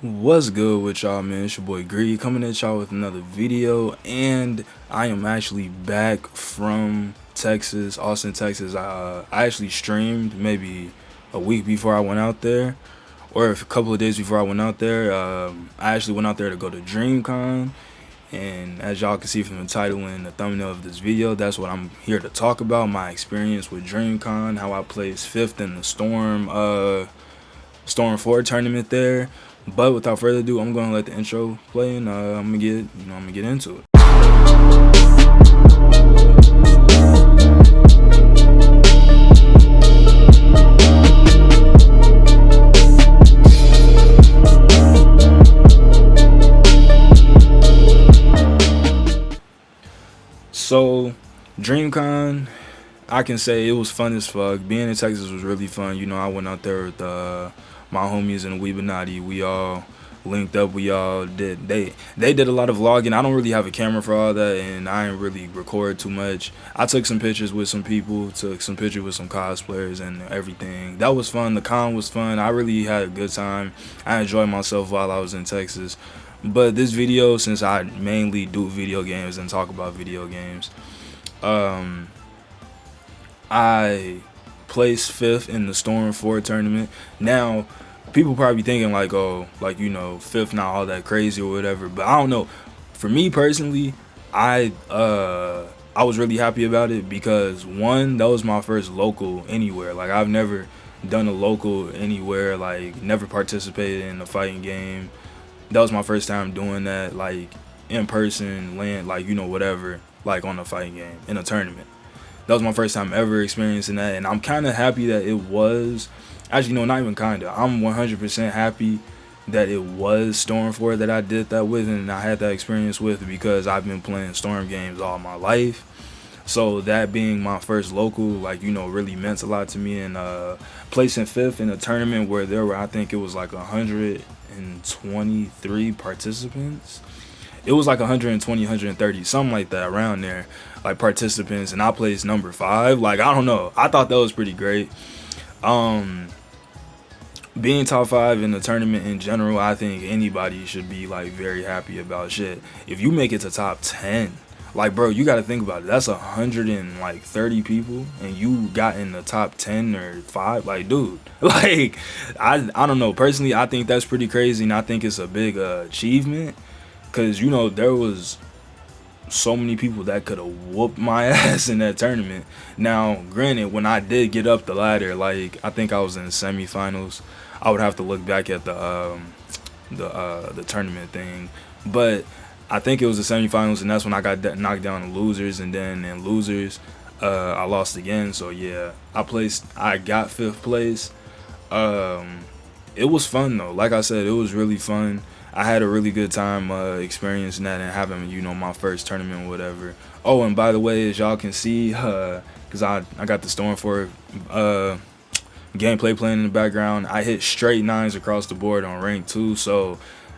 What's good with y'all, man? It's your boy Greed coming at y'all with another video, and I am actually back from Texas, Austin, Texas. I actually streamed maybe a week before I went out there, or a couple of days before I went out there. I actually went out there to go to Dreamcon, and as y'all can see from the title and the thumbnail of this video, that's what I'm here to talk about. My experience with Dreamcon, how I placed fifth in the Storm 4 tournament there. But without further ado, I'm gonna let the intro play, and I'm gonna get into it. So, DreamCon, I can say it was fun as fuck. Being in Texas was really fun. I went out there with my homies and Weebinati. We all linked up. We all did. They did a lot of vlogging. I don't really have a camera for all that, and I didn't really record too much. I took some pictures with some people. Took some pictures with some cosplayers and everything. That was fun. The con was fun. I really had a good time. I enjoyed myself while I was in Texas. But this video, since I mainly do video games and talk about video games, I placed fifth in the Storm 4 tournament. Now, people probably thinking like, oh, like, fifth not all that crazy or whatever. But I don't know. For me personally, I was really happy about it because one, that was my first local anywhere. Like, I've never done a local anywhere, like never participated in a fighting game. That was my first time doing that, like in person, land, like whatever, like on a fighting game in a tournament. That was my first time ever experiencing that, and I'm kind of happy that it was. Actually, no, not even kinda. I'm 100% happy that it was Storm 4 that I did that with, and I had that experience with, because I've been playing Storm games all my life. So that being my first local, like, really meant a lot to me. And placing fifth in a tournament where there were, I think it was like 123 participants. It was like 120, 130, something like that, around there, like, participants, and I placed number 5. Like, I don't know. I thought that was pretty great. Being top 5 in the tournament in general, I think anybody should be like very happy about shit. If you make it to top 10, like, bro, you got to think about it. That's 130 people, and you got in the top 10 or 5. Like, dude, like, I don't know. Personally, I think that's pretty crazy, and I think it's a big achievement, because there was so many people that could have whooped my ass in that tournament. Now, granted, when I did get up the ladder, like, I think I was in the semifinals. I would have to look back at the tournament thing, but I think it was the semifinals, and that's when I got knocked down in losers, and then in losers, I lost again. So yeah, I got 5th place. It was fun though. Like I said, it was really fun. I had a really good time experiencing that and having my first tournament or whatever. Oh, and by the way, as y'all can see, because I got the Storm 4 gameplay playing in the background, I hit straight 9s across the board on rank 2, so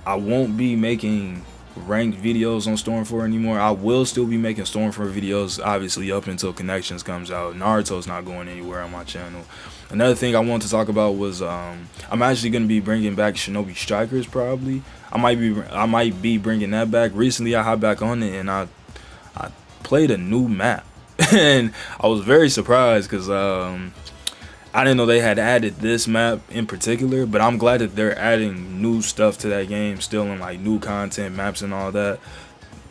I won't be making ranked videos on Storm 4 anymore. I will still be making Storm 4 videos, obviously, up until Connections comes out. Naruto's not going anywhere on my channel. Another thing I wanted to talk about was I'm actually going to be bringing back Shinobi Strikers, probably. I might be bringing that back. Recently, I hopped back on it, and I played a new map. And I was very surprised, because I didn't know they had added this map in particular, but I'm glad that they're adding new stuff to that game still, and like new content, maps and all that.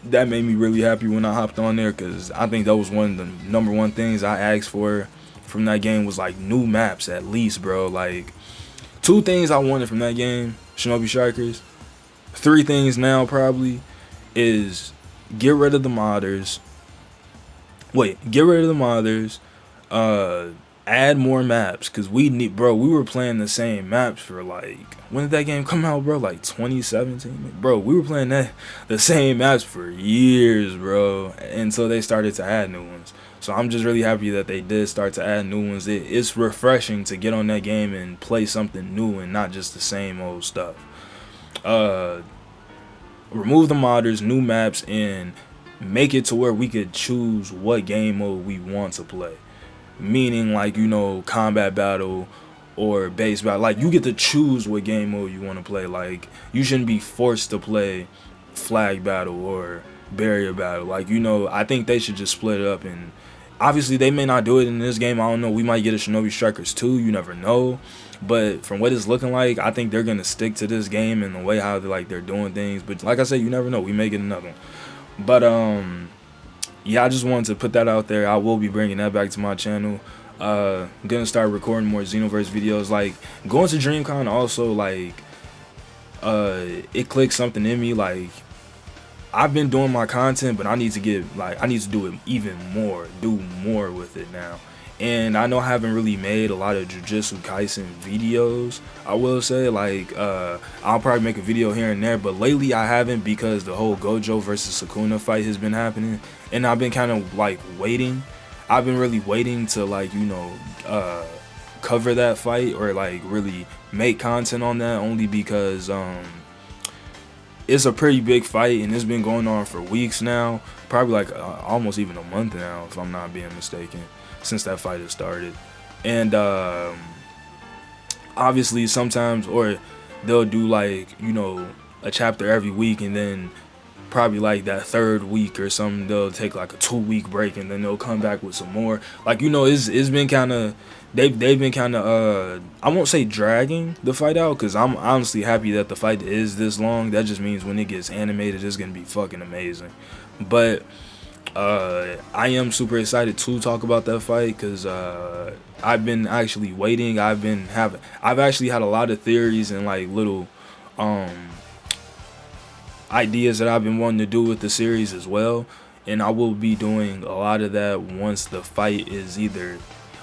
That made me really happy when I hopped on there, because I think that was one of the #1 things I asked for from that game, was like new maps at least, bro. Like, 2 things I wanted from that game, Shinobi Strikers. 3 things now probably is get rid of the modders. Get rid of the modders. Add more maps, because we were playing the same maps for, like, when did that game come out, bro? Like 2017, bro. We were playing the same maps for years, bro, until they started to add new ones. So I'm just really happy that they did start to add new ones. It's refreshing to get on that game and play something new and not just the same old stuff. Remove the modders, new maps, and make it to where we could choose what game mode we want to play. Meaning, like, combat battle, or base battle. Like, you get to choose what game mode you want to play. Like, you shouldn't be forced to play flag battle or barrier battle. Like, you know, I think they should just split it up. And obviously they may not do it in this game. I don't know. We might get a Shinobi Strikers 2. You never know. But from what it's looking like, I think they're gonna stick to this game and the way how they're doing things. But like I said, you never know. We may get another one. But yeah, I just wanted to put that out there. I will be bringing that back to my channel. I'm gonna start recording more Xenoverse videos. Like, going to Dreamcon also, like, it clicked something in me. Like, I've been doing my content, but I need to do it even more, do more with it now. And I know I haven't really made a lot of Jujutsu Kaisen videos, I will say. Like, I'll probably make a video here and there, but lately I haven't, because the whole Gojo versus Sukuna fight has been happening. And I've been kind of, like, waiting. I've been really waiting to, like, you know, cover that fight, or, like, really make content on that, only because, it's a pretty big fight, and it's been going on for weeks now. Probably, like, almost even a month now, if I'm not being mistaken, since that fight has started. And obviously sometimes, or they'll do, like, you know, a chapter every week, and then probably like that third week or something, they'll take like a 2-week break, and then they'll come back with some more. Like, you know, it's been kind of, they've been kind of I won't say dragging the fight out, because I'm honestly happy that the fight is this long. That just means when it gets animated, it's gonna be fucking amazing. But I am super excited to talk about that fight, because I've been actually waiting. I've actually had a lot of theories and, like, little ideas that I've been wanting to do with the series as well, and I will be doing a lot of that once the fight is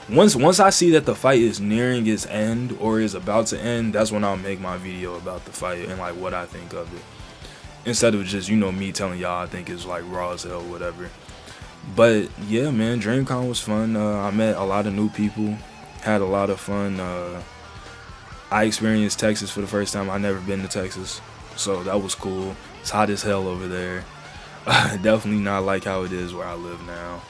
once I see that the fight is nearing its end or is about to end. That's when I'll make my video about the fight and, like, what I think of it, instead of just, you know, me telling y'all I think it's, like, raw as hell, whatever. But yeah, man, Dreamcon was fun. I met a lot of new people, had a lot of fun. I experienced Texas for the first time. I've never been to Texas, so that was cool. It's hot as hell over there. Definitely not like how it is where I live now.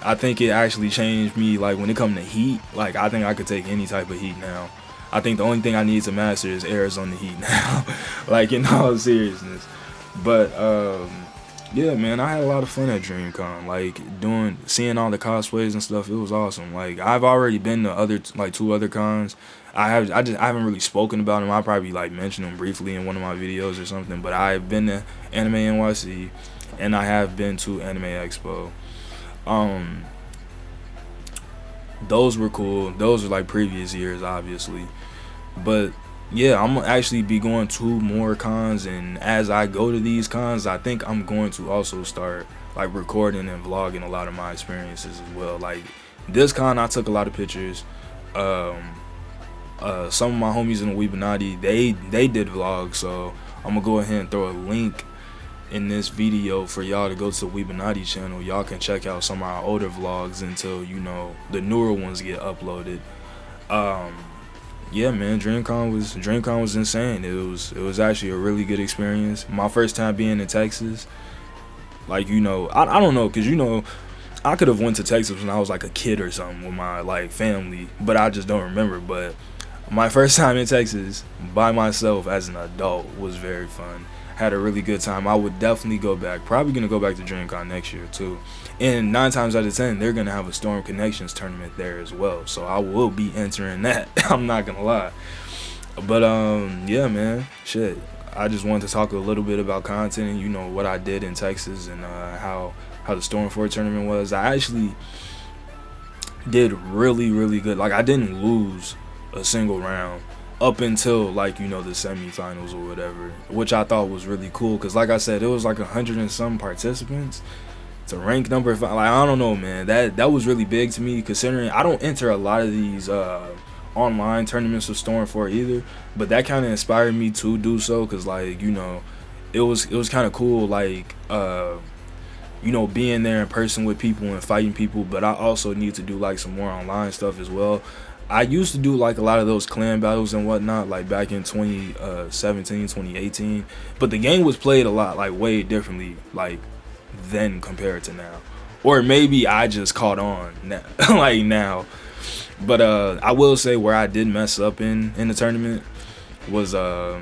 I think it actually changed me, like, when it comes to heat. Like, I think I could take any type of heat now. I think the only thing I need to master is Arizona heat now. Like, in all seriousness. But yeah, man, I had a lot of fun at Dreamcon. Like, seeing all the cosplays and stuff, it was awesome. Like, I've already been to 2 other cons. I haven't really spoken about them. I'll probably, like, mention them briefly in one of my videos or something. But I've been to Anime NYC, and I have been to Anime Expo. Those were cool. Those are, like, previous years, obviously. But yeah, I'm gonna actually be going to more cons, and as I go to these cons, I think I'm going to also start, like, recording and vlogging a lot of my experiences as well. Like, this con, I took a lot of pictures. Some of my homies in the Weebinati, they did vlogs, so I'm gonna go ahead and throw a link in this video for y'all to go to the Weebinati channel. Y'all can check out some of our older vlogs until, you know, the newer ones get uploaded. Yeah, man, Dreamcon was insane. It was actually a really good experience. My first time being in Texas. Like, you know, I don't know, because, you know, I could have went to Texas when I was, like, a kid or something with my, like, family, but I just don't remember. But my first time in Texas by myself as an adult was very fun. Had a really good time. I would definitely go back. Probably gonna go back to Dreamcon next year too. And 9 times out of 10, they're gonna have a Storm Connections tournament there as well. So I will be entering that. I'm not gonna lie. But yeah, man, shit. I just wanted to talk a little bit about content and, you know, what I did in Texas, and how the Storm 4 tournament was. I actually did really, really good. Like, I didn't lose a single round up until, like, you know, the semifinals or whatever, which I thought was really cool, because, like I said, it was like 100 and some participants to rank number 5. Like, I don't know, man, that was really big to me, considering I don't enter a lot of these online tournaments with Storm 4 either, but that kind of inspired me to do so, because, like, you know, it was kind of cool, like, you know, being there in person with people and fighting people. But I also need to do, like, some more online stuff as well. I used to do, like, a lot of those clan battles and whatnot, like, back in 2017, 2018. But the game was played a lot, like, way differently, like, then compared to now. Or maybe I just caught on now, like, now. But I will say where I did mess up in the tournament was I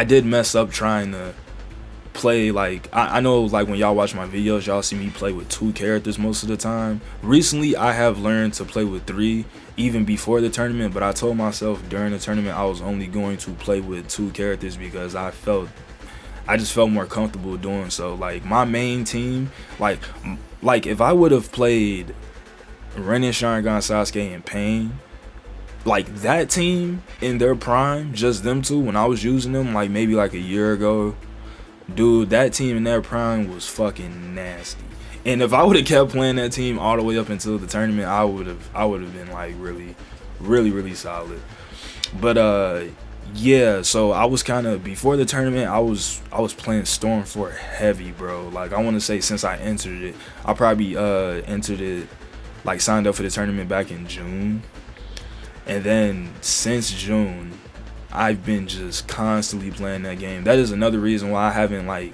did mess up trying to play like I know like when y'all watch my videos, y'all see me play with 2 characters most of the time. Recently I have learned to play with 3 even before the tournament, but I told myself during the tournament I was only going to play with 2 characters because I just felt more comfortable doing so. Like my main team, like if I would have played Ren and Sharingan, Sasuke, and Pain, like that team in their prime, just them 2, when I was using them like maybe like a year ago, dude, that team in their prime was fucking nasty. And if I would have kept playing that team all the way up until the tournament, I would have been like really solid. But yeah, so I was kind of before the tournament, I was playing Storm 4 heavy, bro. Like I want to say since I entered it, I probably entered it, like signed up for the tournament back in June. And then since June, I've been just constantly playing that game. That is another reason why I haven't like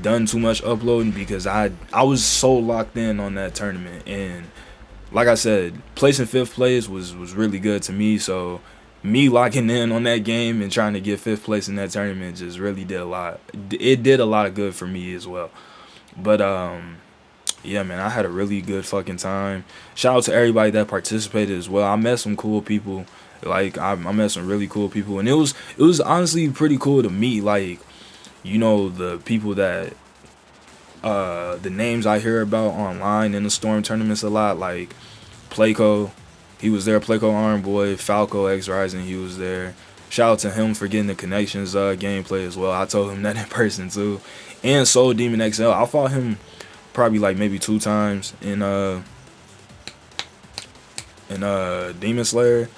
done too much uploading, because I was so locked in on that tournament. And like I said, placing 5th place was really good to me. So me locking in on that game and trying to get 5th place in that tournament just really did a lot. It did a lot of good for me as well. But yeah, man, I had a really good fucking time. Shout out to everybody that participated as well. I met some cool people. Like I met some really cool people, and it was honestly pretty cool to meet, like, you know, the people that the names I hear about online in the Storm tournaments a lot, like Playco, he was there. Playco Arm Boy, Falco X Rising, he was there. Shout out to him for getting the Connections gameplay as well. I told him that in person too. And Soul Demon XL, I fought him probably like maybe 2 times in Demon Slayer,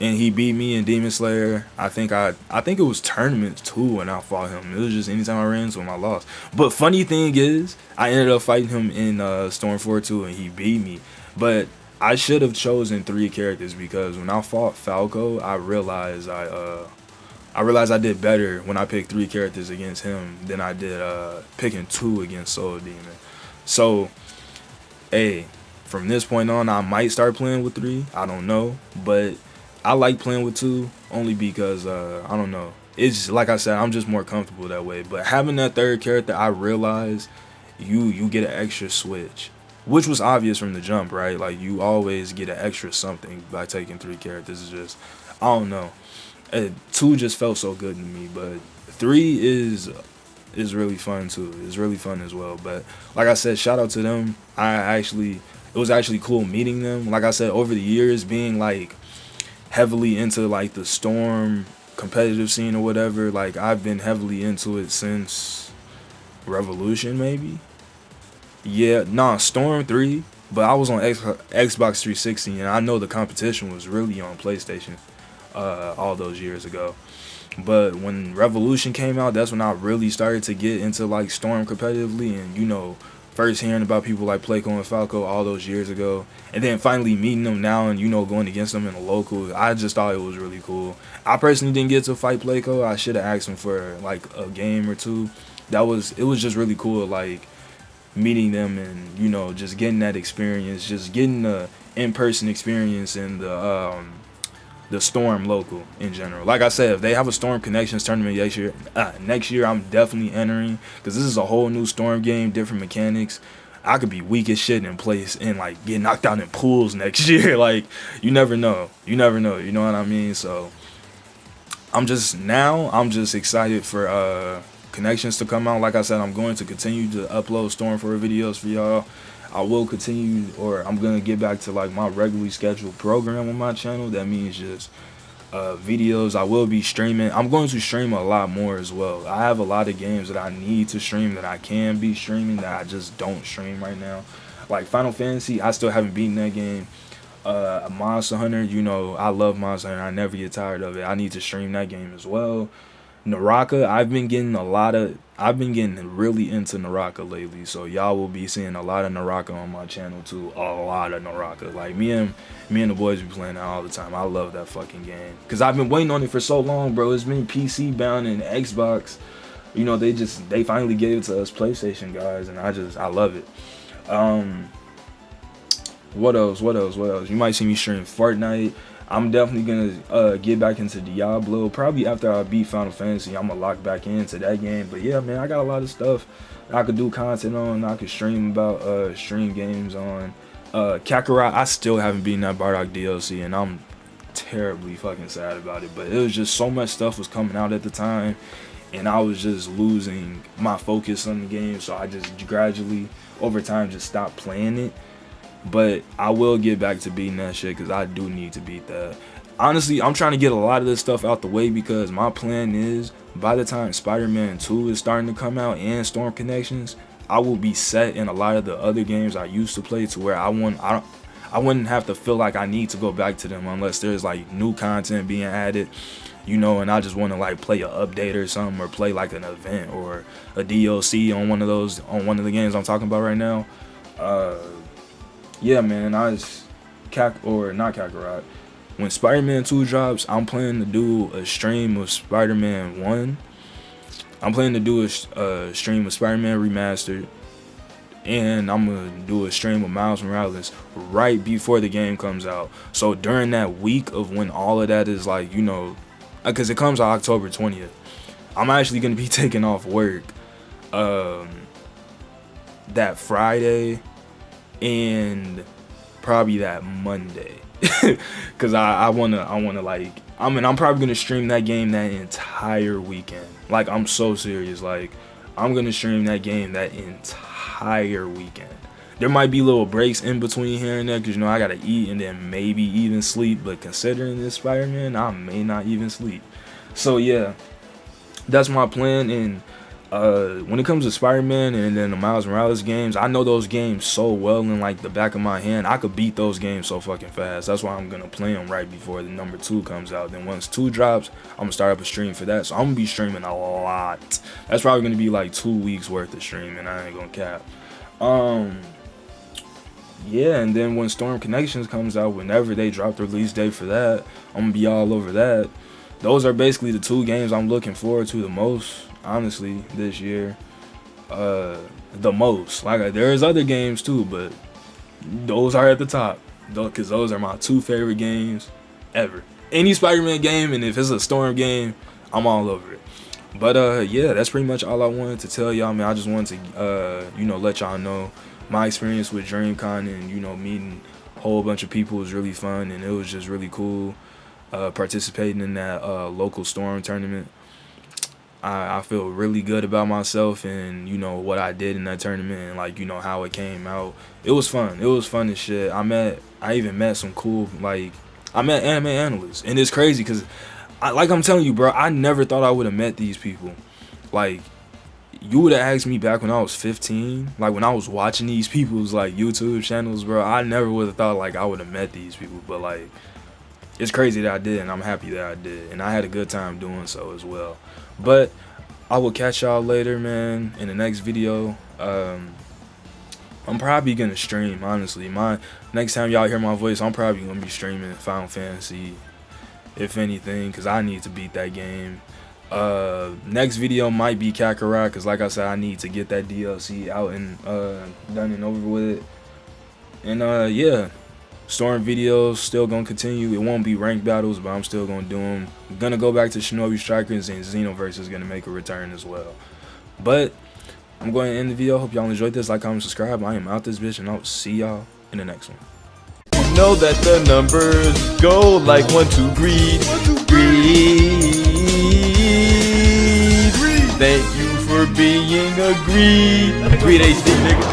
and he beat me in Demon Slayer. I think it was tournaments too when I fought him. It was just anytime I ran into him, I lost. But funny thing is, I ended up fighting him in Storm 4 too, and he beat me. But I should have chosen 3 characters, because when I fought Falco, I realized I did better when I picked 3 characters against him than I did picking 2 against Soul Demon. So, hey, from this point on, I might start playing with 3. I don't know, but I like playing with 2 only because I don't know. It's like I said, I'm just more comfortable that way. But having that 3rd character, I realized you get an extra switch, which was obvious from the jump, right? Like you always get an extra something by taking 3 characters. It's just, I don't know. 2 just felt so good to me, but 3 is really fun too. It's really fun as well. But like I said, shout out to them. It was actually cool meeting them. Like I said, over the years, being like heavily into like the Storm competitive scene or whatever, like I've been heavily into it since Revolution, maybe. Yeah, nah, Storm 3, but I was on Xbox 360, and I know the competition was really on PlayStation all those years ago. But when Revolution came out, that's when I really started to get into like Storm competitively, and you know, first hearing about people like Playco and Falco all those years ago, and then finally meeting them now and, you know, going against them in a local, I just thought it was really cool. I personally didn't get to fight Playco. I should have asked him for like a game or 2. It was just really cool, like meeting them and, you know, just getting that experience, just getting the in-person experience and the Storm local in general. Like I said, if they have a Storm Connections tournament next year, I'm definitely entering, because this is a whole new Storm game, different mechanics. I could be weak as shit in place and like get knocked out in pools next year. Like you never know. You know what I mean? So I'm just excited for Connections to come out. Like I said, I'm going to continue to upload Storm 4 videos for y'all. I will continue, or I'm gonna get back to like my regularly scheduled program on my channel. That means just videos. I will be streaming. I'm going to stream a lot more as well. I have a lot of games that I need to stream, that I can be streaming, that I just don't stream right now. Like Final Fantasy, I still haven't beaten that game. Monster Hunter, you know, I love Monster Hunter. I never get tired of it. I need to stream that game as well. Naraka, I've been getting really into Naraka lately, so y'all will be seeing a lot of Naraka on my channel too. A lot of Naraka. Like me and the boys be playing that all the time. I love that fucking game, because I've been waiting on it for so long, bro. It's been PC bound and Xbox. You know, they finally gave it to us PlayStation guys, and I love it. What else? What else? What else? You might see me stream Fortnite. I'm definitely gonna get back into Diablo. Probably after I beat Final Fantasy, I'm gonna lock back into that game. But yeah, man, I got a lot of stuff I could do content on. I could stream about stream games on. Kakarot, I still haven't beaten that Bardock DLC, and I'm terribly fucking sad about it. But it was just so much stuff was coming out at the time, and I was just losing my focus on the game. So I just gradually, over time, just stopped playing it. But I will get back to beating that shit because I do need to beat that. Honestly, I'm trying to get a lot of this stuff out the way because my plan is by the time Spider-Man 2 is starting to come out and Storm Connections, I will be set in a lot of the other games I used to play to where I wouldn't have to feel like I need to go back to them unless there's like new content being added, you know, and I just want to like play an update or something, or play like an event or a DLC on one of the games I'm talking about right now. Yeah, man, not Kakarot. When Spider-Man 2 drops, I'm planning to do a stream of Spider-Man 1. I'm planning to do a stream of Spider-Man Remastered. And I'm going to do a stream of Miles Morales right before the game comes out. So during that week of when all of that is like, you know, because it comes out October 20th, I'm actually going to be taking off work that Friday and probably that Monday. Cause I wanna like, I'm probably gonna stream that game that entire weekend. Like, I'm so serious. Like, I'm gonna stream that game that entire weekend. There might be little breaks in between here and there, cause you know I gotta eat and then maybe even sleep. But considering this Spider-Man, I may not even sleep. So yeah, that's my plan. And when it comes to Spider-Man and then the Miles Morales games, I know those games so well in like the back of my hand. I could beat those games so fucking fast. That's why I'm gonna play them right before the number 2 comes out. Then once 2 drops, I'm gonna start up a stream for that. So I'm gonna be streaming a lot. That's probably gonna be like 2 weeks worth of streaming. I ain't gonna cap. Yeah, and then when Storm Connections comes out, whenever they drop the release date for that, I'm gonna be all over that. Those are basically the 2 games I'm looking forward to the most, honestly, this year. The most. Like, there's other games too, but those are at the top, because those are my 2 favorite games ever. Any Spider-Man game, and if it's a Storm game, I'm all over it. But yeah, that's pretty much all I wanted to tell y'all, man. I just wanted to you know, let y'all know my experience with Dreamcon, and you know, meeting a whole bunch of people was really fun, and it was just really cool participating in that local Storm tournament. I feel really good about myself and, you know, what I did in that tournament and, like, you know, how it came out. It was fun. It was fun as shit. I even met some cool, like, I met anime analysts. And it's crazy because, like I'm telling you, bro, I never thought I would have met these people. Like, you would have asked me back when I was 15, like, when I was watching these people's, like, YouTube channels, bro, I never would have thought, like, I would have met these people. But, like, it's crazy that I did, and I'm happy that I did. And I had a good time doing so as well. But I will catch y'all later, man, in the next video. I'm probably gonna stream, honestly. Next time y'all hear my voice, I'm probably gonna be streaming Final Fantasy, if anything, because I need to beat that game. Next video might be Kakarot, because like I said, I need to get that DLC out and done and over with. And yeah, Storm videos still gonna continue. It won't be ranked battles, but I'm still gonna do them. I'm gonna go back to Shinobi Strikers, and Xenoverse is gonna make a return as well. But I'm going to end the video. Hope y'all enjoyed this. Like, comment, subscribe. I am out this bitch, and I'll see y'all in the next one. You know that the numbers go like 1, 2, greed. Thank you for being a GreedHD, nigga.